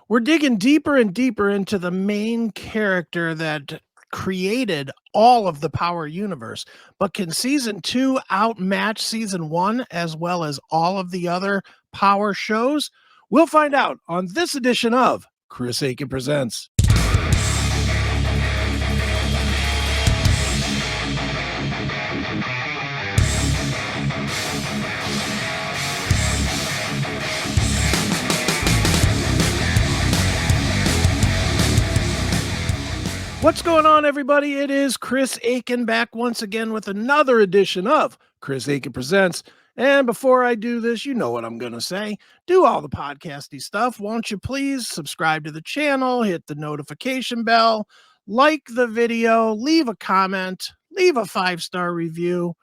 We're digging deeper and deeper into the main character that created all of the Power universe. But can season two outmatch season one as well as all of the other Power shows? We'll find out on this edition of Chris Aiken Presents. What's going on, everybody? It is Chris Aiken back once again with another edition of Chris Aiken Presents. And before I do this, you know what I'm going to say. Do all the podcasty stuff. Won't you please subscribe to the channel, hit the notification bell, like the video, leave a comment, leave a 5-star review.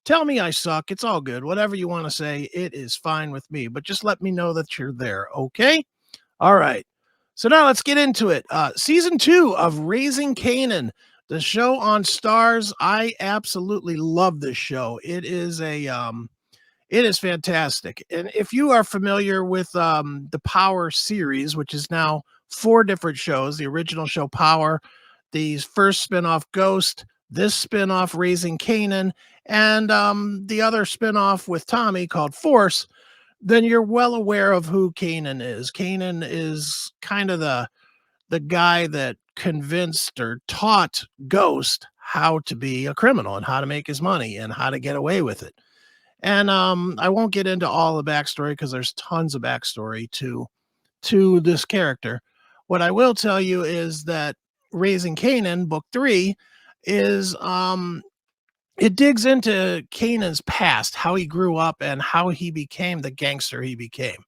Tell me I suck. It's all good. Whatever you want to say, it is fine with me. But just let me know that you're there, okay? All right. So now let's get into it. Season 2 of Raising Kanan, the show on Starz. I absolutely love this show. It is fantastic. And if you are familiar with the Power series, which is now 4 different shows, the original show Power, the first spinoff Ghost, this spinoff Raising Kanan, and the other spinoff with Tommy called Force, then you're well aware of who Kanan is. Kanan is kind of the guy that convinced or taught Ghost how to be a criminal and how to make his money and how to get away with it. And I won't get into all the backstory because there's tons of backstory to this character. What I will tell you is that Raising Kanan, book 3, is it digs into Kanan's past, how he grew up and how he became the gangster he became.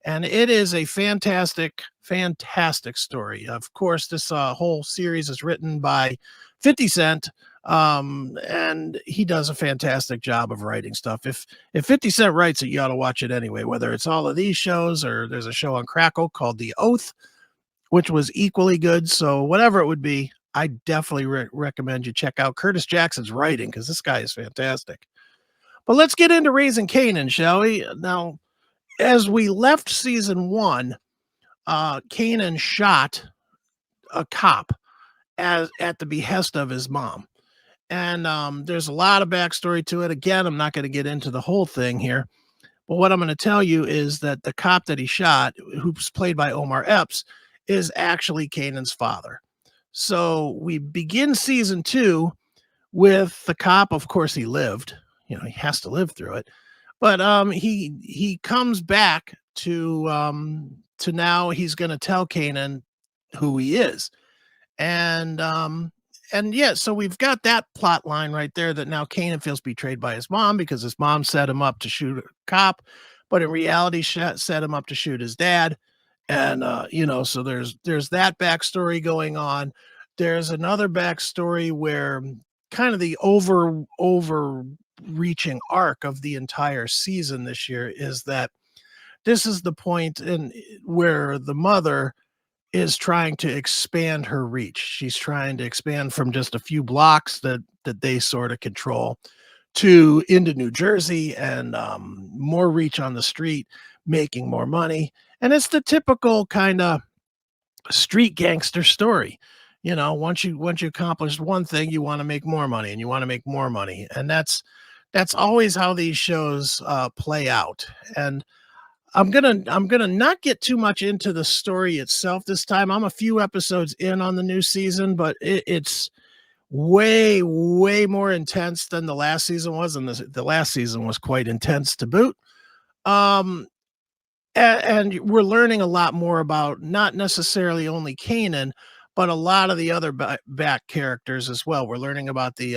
And it is a fantastic, fantastic story. Of course, this whole series is written by 50 Cent, and he does a fantastic job of writing stuff. If 50 Cent writes it, you ought to watch it anyway, whether it's all of these shows or there's a show on Crackle called The Oath, which was equally good. So whatever it would be, I definitely recommend you check out Curtis Jackson's writing because this guy is fantastic. But let's get into Raising Kanan, shall we? Now, as we left season 1, Kanan shot a cop at the behest of his mom. And there's a lot of backstory to it. Again, I'm not going to get into the whole thing here. But what I'm going to tell you is that the cop that he shot, who's played by Omar Epps, is actually Kanan's father. So we begin season 2 with the cop. Of course, he lived. You know, he has to live through it. But he comes back to now he's going to tell Kanan who he is. And yeah, so we've got that plot line right there that now Kanan feels betrayed by his mom because his mom set him up to shoot a cop, but in reality set him up to shoot his dad. And you know, so there's that backstory going on. There's another backstory where kind of the overreaching arc of the entire season this year is that this is the point in where the mother is trying to expand her reach. She's trying to expand from just a few blocks that they sort of control to into New Jersey and more reach on the street, making more money. And it's the typical kind of street gangster story. You know, once you accomplish one thing, you want to make more money and you want to make more money. And that's always how these shows play out. And I'm gonna not get too much into the story itself this time. I'm a few episodes in on the new season, but it's way more intense than the last season was, and the last season was quite intense to boot. And we're learning a lot more about not necessarily only Kanan, but a lot of the other back characters as well. We're learning about the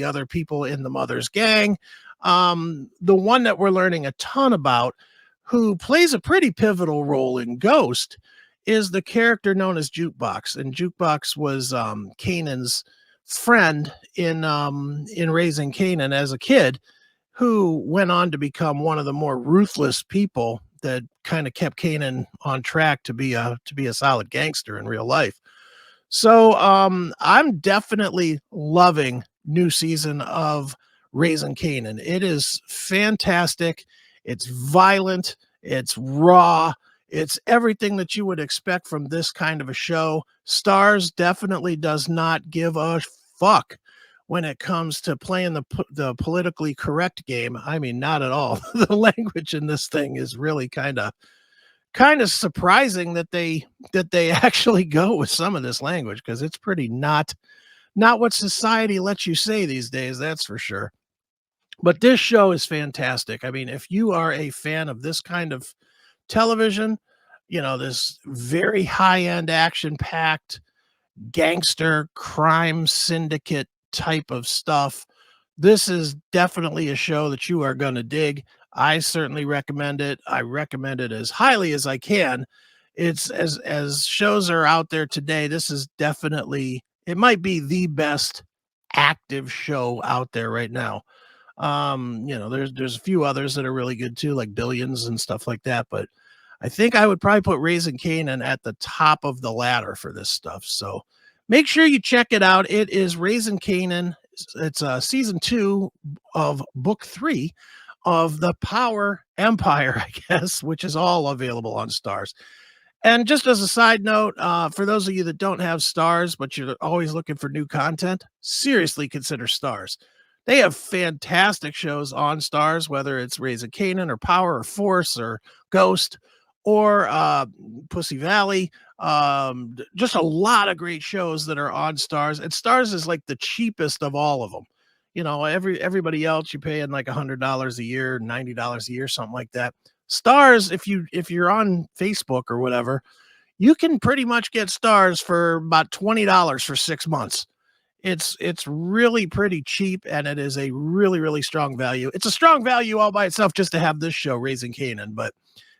other people in the mother's gang. The one that we're learning a ton about, who plays a pretty pivotal role in Ghost, is the character known as Jukebox. And Jukebox was Kanan's friend in Raising Kanan as a kid, who went on to become one of the more ruthless people that kind of kept Kanan on track to be a solid gangster in real life. So I'm definitely loving new season of Raising Kanan. It is fantastic. It's violent. It's raw. It's everything that you would expect from this kind of a show. Starz definitely does not give a fuck when it comes to playing the politically correct game. I mean, not at all. The language in this thing is really kind of surprising that they actually go with some of this language, because it's pretty not what society lets you say these days, that's for sure. But this show is fantastic. I mean, if you are a fan of this kind of television, this very high-end action-packed gangster crime syndicate type of stuff, this is definitely a show that you are going to dig. I certainly recommend it. I recommend it as highly as I can. It's as shows are out there today, this is definitely, it might be the best active show out there right now. There's a few others that are really good too, like Billions and stuff like that, but I think I would probably put Raising Kanan at the top of the ladder for this stuff. So make sure you check it out. It is Raising Kanan. It's season 2 of book 3 of the Power Empire, I guess, which is all available on Starz. And just as a side note, for those of you that don't have Starz, but you're always looking for new content, seriously consider Starz. They have fantastic shows on Starz, whether it's Raising Kanan or Power or Force or Ghost or Pussy Valley. Just a lot of great shows that are on Starz. And Starz is like the cheapest of all of them. Everybody else, you're paying like $100 a year, $90 a year, something like that. Starz, if you're on Facebook or whatever, you can pretty much get Starz for about $20 for 6 months. It's really pretty cheap, and it is a really, really strong value. It's a strong value all by itself just to have this show, Raising Kanan, but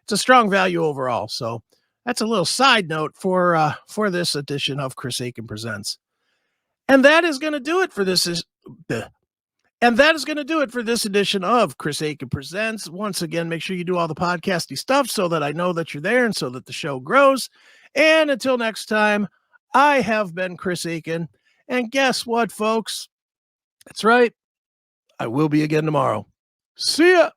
it's a strong value overall. So that's a little side note for this edition of Chris Akin Presents. And that is going to do it for this and that is going to do it for this edition of Chris Akin Presents. Once again, make sure you do all the podcasty stuff so that I know that you're there and so that the show grows. And until next time, I have been Chris Akin. And guess what, folks? That's right. I will be again tomorrow. See ya.